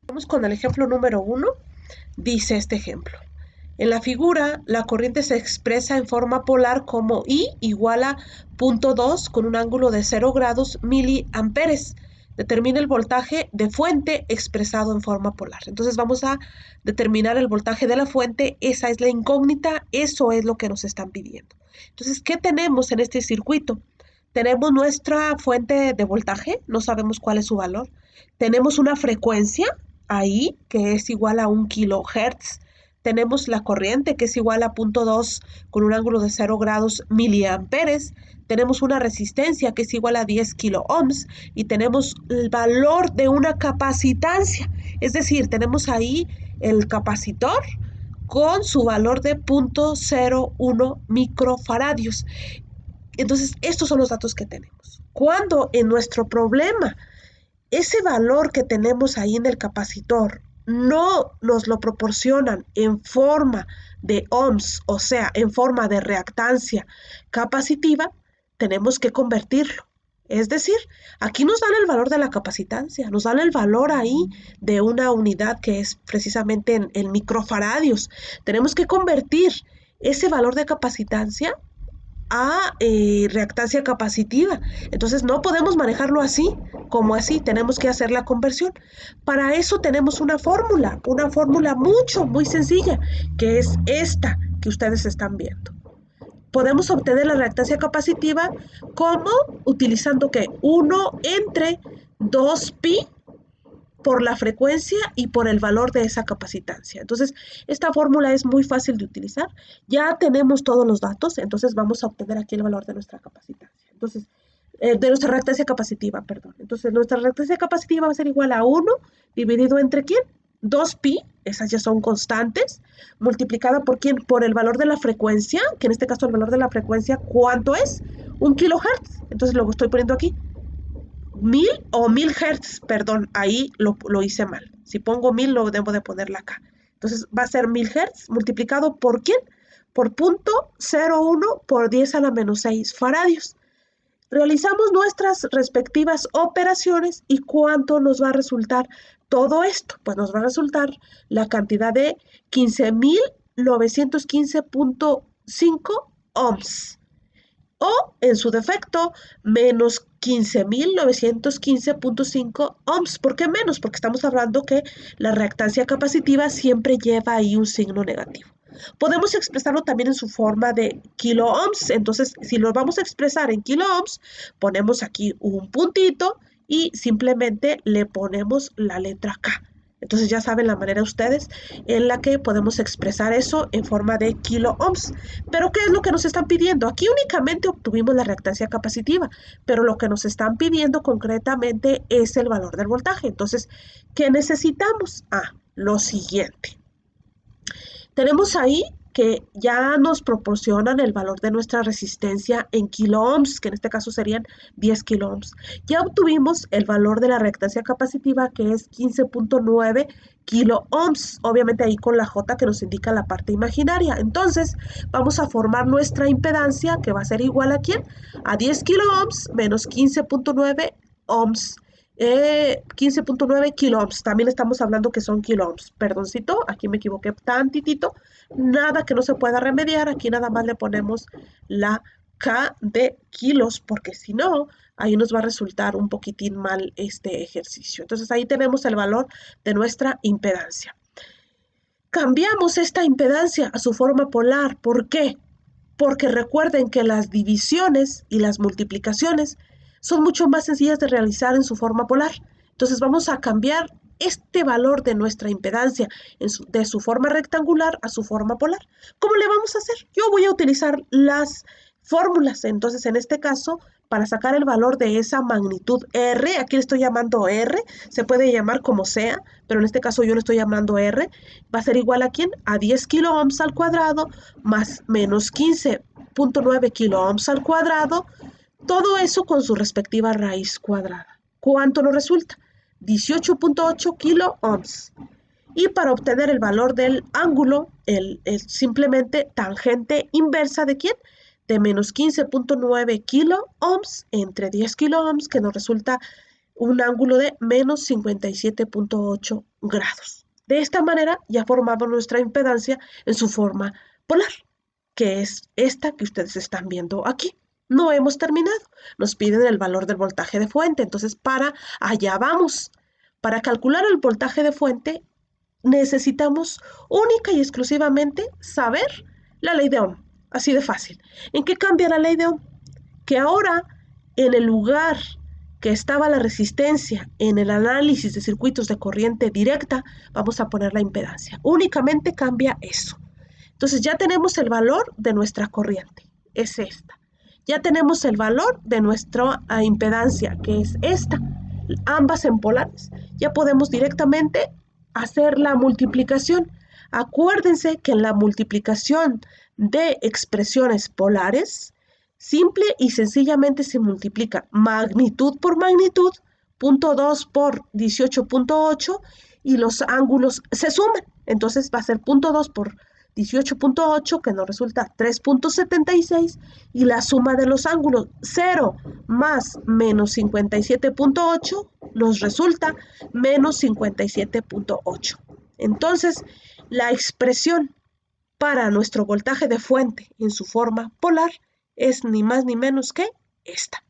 Vamos con el ejemplo número 1. Dice este ejemplo. En la figura, la corriente se expresa en forma polar como I igual a 0.2 con un ángulo de 0 grados miliamperes. Determina el voltaje de fuente expresado en forma polar. Entonces vamos a determinar el voltaje de la fuente. Esa es la incógnita. Eso es lo que nos están pidiendo. Entonces, ¿qué tenemos en este circuito? Tenemos nuestra fuente de voltaje. No sabemos cuál es su valor. Tenemos una frecuencia ahí que es igual a 1 kHz. Tenemos la corriente que es igual a 0.2 con un ángulo de 0 grados miliamperes. Tenemos una resistencia que es igual a 10 kilo ohms y tenemos el valor de una capacitancia. Es decir, tenemos ahí el capacitor con su valor de 0.01 microfaradios. Entonces, estos son los datos que tenemos. Cuando en nuestro problema ese valor que tenemos ahí en el capacitor no nos lo proporcionan en forma de ohms, o sea, en forma de reactancia capacitiva, tenemos que convertirlo. Es decir, aquí nos dan el valor de la capacitancia, nos dan el valor ahí de una unidad que es precisamente en microfaradios. Tenemos que convertir ese valor de capacitancia a reactancia capacitiva. Entonces no podemos manejarlo así, como así, tenemos que hacer la conversión. Para eso tenemos una fórmula muy sencilla, que es esta que ustedes están viendo. Podemos obtener la reactancia capacitiva como utilizando que 1 entre 2pi por la frecuencia y por el valor de esa capacitancia. Entonces, esta fórmula es muy fácil de utilizar. Ya tenemos todos los datos, entonces vamos a obtener aquí el valor de nuestra capacitancia. Entonces, de nuestra reactancia capacitiva, perdón. Entonces, nuestra reactancia capacitiva va a ser igual a 1 dividido entre ¿quién? 2pi, esas ya son constantes, multiplicada por ¿quién? Por el valor de la frecuencia, que en este caso el valor de la frecuencia, ¿cuánto es? 1 kHz. Entonces, lo estoy poniendo aquí. 1000 Hz, perdón, ahí lo hice mal. Si pongo 1000 lo debo de ponerla acá. Entonces va a ser 1000 Hz multiplicado por ¿quién? Por 0.01 por 10 a la menos 6 faradios. Realizamos nuestras respectivas operaciones y ¿cuánto nos va a resultar todo esto? Pues nos va a resultar la cantidad de 15.915.5 ohms o, en su defecto, menos 15.915.5 ohms. ¿Por qué menos? Porque estamos hablando que la reactancia capacitiva siempre lleva ahí un signo negativo. Podemos expresarlo también en su forma de kilo ohms. Entonces, si lo vamos a expresar en kilo ohms, ponemos aquí un puntito y simplemente le ponemos la letra K. Entonces ya saben la manera ustedes en la que podemos expresar eso en forma de kilo ohms. Pero ¿qué es lo que nos están pidiendo? Aquí únicamente obtuvimos la reactancia capacitiva, pero lo que nos están pidiendo concretamente es el valor del voltaje. Entonces, ¿qué necesitamos? Lo siguiente. Tenemos ahí que ya nos proporcionan el valor de nuestra resistencia en kilo ohms, que en este caso serían 10 kilo ohms. Ya obtuvimos el valor de la reactancia capacitiva, que es 15.9 kilo ohms, obviamente ahí con la J que nos indica la parte imaginaria. Entonces vamos a formar nuestra impedancia, que va a ser igual a ¿quién? A 10 kilo ohms menos 15.9 ohms. 15.9 kilo ohms. También estamos hablando que son kilo ohms. Perdoncito, aquí me equivoqué tantitito. Nada que no se pueda remediar. Aquí nada más le ponemos la K de kilos, porque si no, ahí nos va a resultar un poquitín mal este ejercicio. Entonces ahí tenemos el valor de nuestra impedancia. Cambiamos esta impedancia a su forma polar. ¿Por qué? Porque recuerden que las divisiones y las multiplicaciones son mucho más sencillas de realizar en su forma polar. Entonces vamos a cambiar este valor de nuestra impedancia de su forma rectangular a su forma polar. ¿Cómo le vamos a hacer? Yo voy a utilizar las fórmulas. Entonces, en este caso, para sacar el valor de esa magnitud R, aquí le estoy llamando R, se puede llamar como sea, pero en este caso yo le estoy llamando R, va a ser igual a ¿quién? A 10 kilo ohms al cuadrado más menos 15.9 kilo ohms al cuadrado, todo eso con su respectiva raíz cuadrada. ¿Cuánto nos resulta? 18.8 kilo ohms. Y para obtener el valor del ángulo, simplemente tangente inversa de ¿quién? De menos 15.9 kilo ohms entre 10 kilo ohms, que nos resulta un ángulo de menos 57.8 grados. De esta manera ya formamos nuestra impedancia en su forma polar, que es esta que ustedes están viendo aquí. No hemos terminado. Nos piden el valor del voltaje de fuente. Entonces, para allá vamos. Para calcular el voltaje de fuente, necesitamos única y exclusivamente saber la ley de Ohm. Así de fácil. ¿En qué cambia la ley de Ohm? Que ahora, en el lugar que estaba la resistencia en el análisis de circuitos de corriente directa, vamos a poner la impedancia. Únicamente cambia eso. Entonces ya tenemos el valor de nuestra corriente, es esta. Ya tenemos el valor de nuestra impedancia, que es esta, ambas en polares. Ya podemos directamente hacer la multiplicación. Acuérdense que en la multiplicación de expresiones polares, simple y sencillamente se multiplica magnitud por magnitud, 0.2 por 18.8, y los ángulos se suman. Entonces va a ser 0.2 por 18.8, que nos resulta 3.76, y la suma de los ángulos 0 más menos 57.8 nos resulta menos 57.8. Entonces, la expresión para nuestro voltaje de fuente en su forma polar es ni más ni menos que esta.